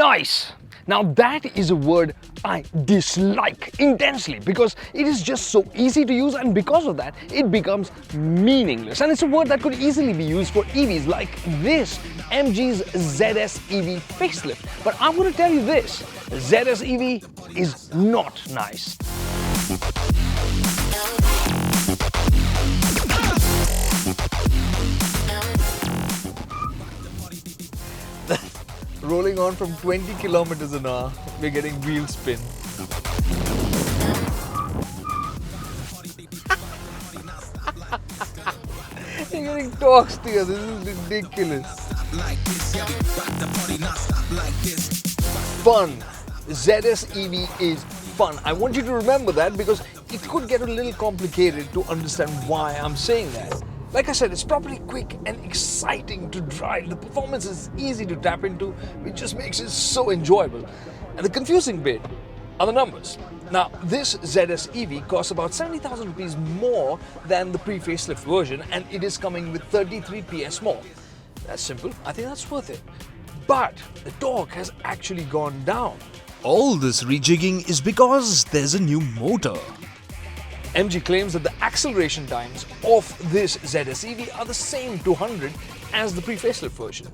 Nice! Now that is a word I dislike intensely because it is just so easy to use, and because of that it becomes meaningless. And it's a word that could easily be used for EVs like this MG's ZS EV facelift. But I'm going to tell you this, ZS EV is not nice. Rolling on from 20 kilometers an hour, we're getting wheel spin. You're getting talks here, this is ridiculous. Fun. ZS EV is fun. I want you to remember that because it could get a little complicated to understand why I'm saying that. Like I said, it's properly quick and exciting to drive. The performance is easy to tap into, which just makes it so enjoyable. And the confusing bit are the numbers. Now, this ZS EV costs about 70,000 rupees more than the pre-facelift version, and it is coming with 33 PS more. That's simple. I think that's worth it. But the torque has actually gone down. All this rejigging is because there's a new motor. MG claims that the acceleration times of this ZS EV are the same to 100 as the pre-facelift version.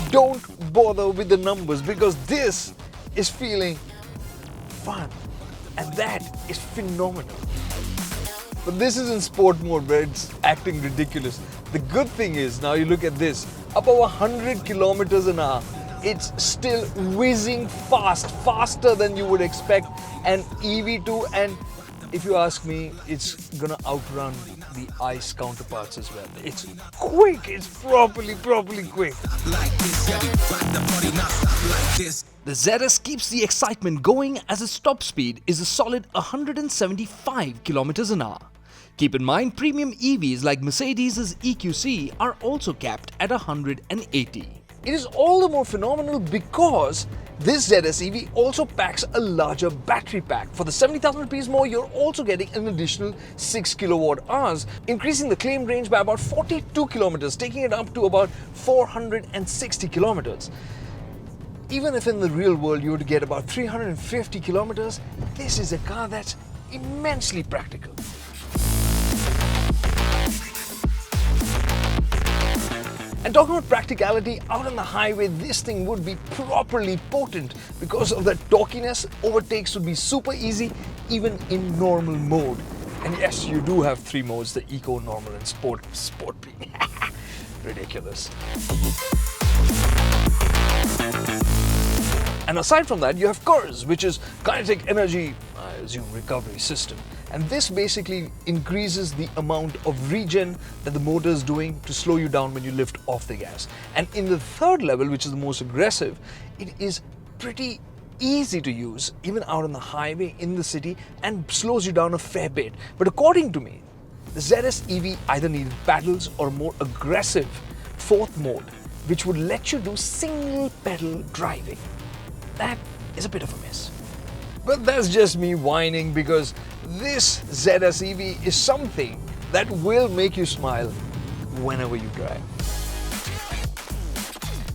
Don't bother with the numbers because this is feeling fun, and that is phenomenal. But this is in sport mode where it's acting ridiculous. The good thing is, now you look at this, up over 100 kilometers an hour, it's still whizzing fast, faster than you would expect an EV2, and if you ask me, it's gonna outrun the ICE counterparts as well. It's quick, it's properly quick. The ZS keeps the excitement going as its top speed is a solid 175 kilometers an hour. Keep in mind, premium EVs like Mercedes' EQC are also capped at 180. It is all the more phenomenal because this ZS EV also packs a larger battery pack. For the 70,000 rupees more, you're also getting an additional 6 kilowatt hours, increasing the claimed range by about 42 kilometers, taking it up to about 460 kilometers. Even if in the real world you were to get about 350 kilometers, this is a car that's immensely practical. And talking about practicality, out on the highway, this thing would be properly potent because of the torquiness. Overtakes would be super easy, even in normal mode. And yes, you do have 3 modes, the eco, normal and sport being ridiculous. And aside from that, you have KERS, which is kinetic energy, I assume, recovery system. And this basically increases the amount of regen that the motor is doing to slow you down when you lift off the gas. And in the third level, which is the most aggressive, it is pretty easy to use, even out on the highway in the city, and slows you down a fair bit. But according to me, the ZS EV either needed paddles or a more aggressive 4th mode, which would let you do single pedal driving. That is a bit of a miss. But that's just me whining because this ZS EV is something that will make you smile whenever you drive.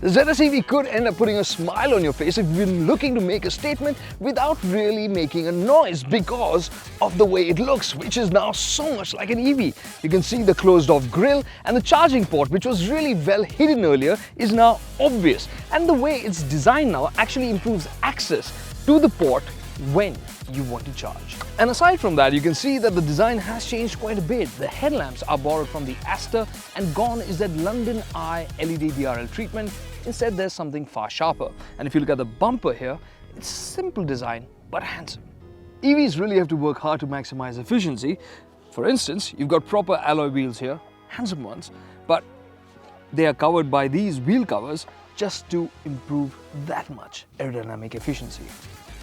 The ZS EV could end up putting a smile on your face if you've been looking to make a statement without really making a noise because of the way it looks, which is now so much like an EV. You can see the closed off grille, and the charging port, which was really well hidden earlier, is now obvious. And the way it's designed now actually improves access to the port when you want to charge. And aside from that, you can see that the design has changed quite a bit. The headlamps are borrowed from the Aster, and gone is that London Eye LED DRL treatment. Instead, there's something far sharper. And if you look at the bumper here, it's simple design but handsome. EVs really have to work hard to maximize efficiency. For instance, you've got proper alloy wheels here, handsome ones, but they are covered by these wheel covers just to improve that much aerodynamic efficiency.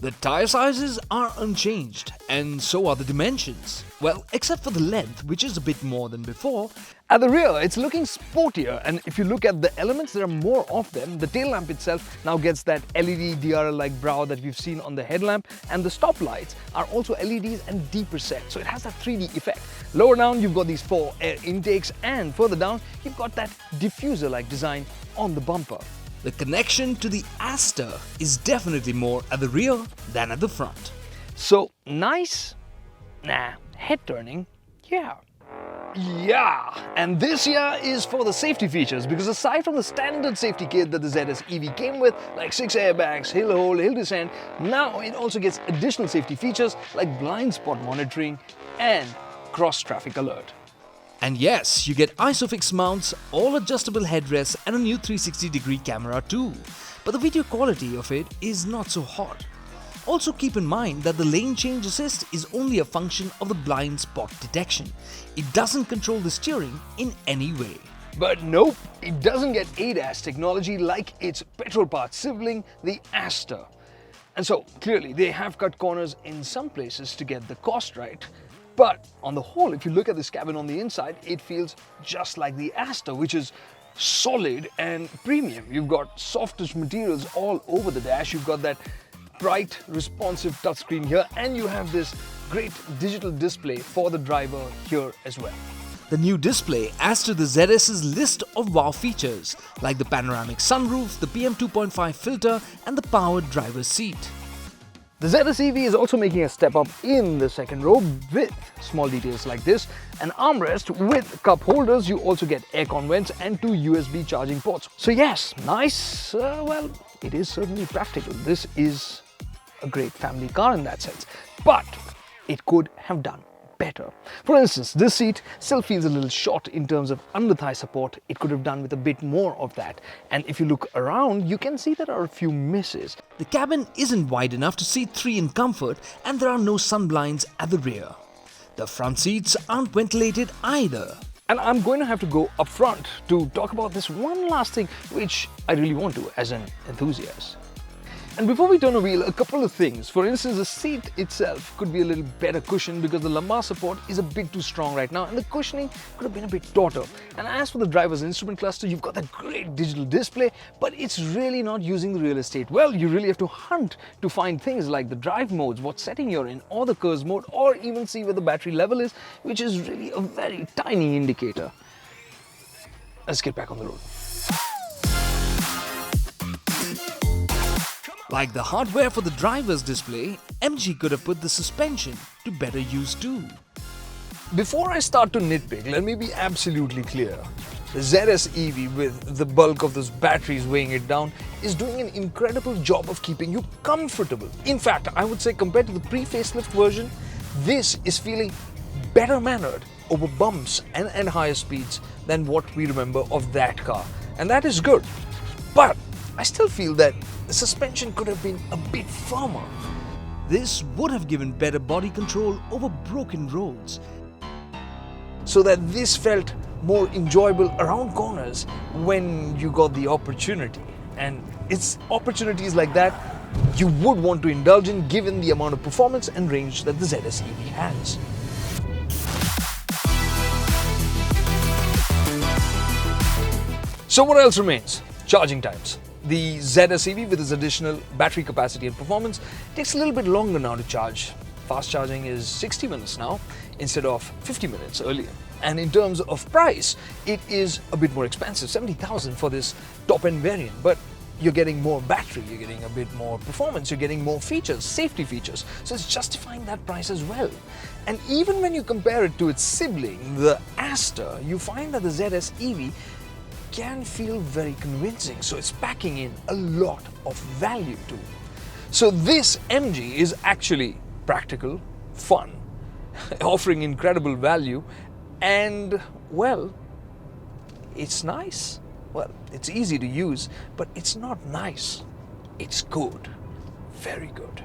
The tire sizes are unchanged, and so are the dimensions. Well, except for the length, which is a bit more than before. At the rear, it's looking sportier, and if you look at the elements, there are more of them. The tail lamp itself now gets that LED DRL-like brow that we've seen on the headlamp, and the stop lights are also LEDs and deeper set, so it has that 3D effect. Lower down, you've got these 4 air intakes, and further down, you've got that diffuser-like design on the bumper. The connection to the Aster is definitely more at the rear than at the front. So, nice? Nah. Head turning? Yeah. Yeah, and this here is for the safety features, because aside from the standard safety kit that the ZS EV came with, like 6 airbags, hill hold, hill descent, now it also gets additional safety features like blind spot monitoring and cross traffic alert. And yes, you get ISOFIX mounts, all adjustable headrests and a new 360-degree camera too. But the video quality of it is not so hot. Also keep in mind that the lane change assist is only a function of the blind spot detection. It doesn't control the steering in any way. But nope, it doesn't get ADAS technology like its petrol-powered sibling, the Aster. And so clearly they have cut corners in some places to get the cost right. But on the whole, if you look at this cabin on the inside, it feels just like the Aster, which is solid and premium. You've got softish materials all over the dash. You've got that bright, responsive touchscreen here, and you have this great digital display for the driver here as well. The new display adds to the ZS's list of wow features, like the panoramic sunroof, the PM 2.5 filter, and the powered driver's seat. The ZS EV is also making a step up in the second row with small details like this. An armrest with cup holders, you also get aircon vents and 2 USB charging ports. So yes, nice, well, it is certainly practical. This is a great family car in that sense, but it could have done better. For instance, this seat still feels a little short in terms of under-thigh support. It could have done with a bit more of that. And if you look around, you can see there are a few misses. The cabin isn't wide enough to seat 3 in comfort, and there are no sun blinds at the rear. The front seats aren't ventilated either. And I'm going to have to go up front to talk about this one last thing, which I really want to as an enthusiast. And before we turn a wheel, a couple of things. For instance, the seat itself could be a little better cushioned because the lumbar support is a bit too strong right now, and the cushioning could have been a bit tauter. And as for the driver's instrument cluster, you've got that great digital display, but it's really not using the real estate well. You really have to hunt to find things like the drive modes, what setting you're in, or the cruise mode, or even see where the battery level is, which is really a very tiny indicator. Let's get back on the road. Like the hardware for the driver's display, MG could have put the suspension to better use too. Before I start to nitpick, let me be absolutely clear. The ZS EV, with the bulk of those batteries weighing it down, is doing an incredible job of keeping you comfortable. In fact, I would say compared to the pre-facelift version, this is feeling better mannered over bumps and higher speeds than what we remember of that car. And that is good. But I still feel that the suspension could have been a bit firmer. This would have given better body control over broken roads, so that this felt more enjoyable around corners when you got the opportunity. And it's opportunities like that you would want to indulge in given the amount of performance and range that the ZS EV has. So what else remains? Charging times. The ZS EV, with its additional battery capacity and performance, takes a little bit longer now to charge. Fast charging is 60 minutes now instead of 50 minutes earlier. And in terms of price, it is a bit more expensive, 70,000 for this top-end variant. But you're getting more battery, you're getting a bit more performance, you're getting more features, safety features. So it's justifying that price as well. And even when you compare it to its sibling, the Aster, you find that the ZS EV can feel very convincing. So it's packing in a lot of value too. So this MG is actually practical, fun, offering incredible value, and well, it's nice. Well, it's easy to use, but it's not nice. It's good. Very good.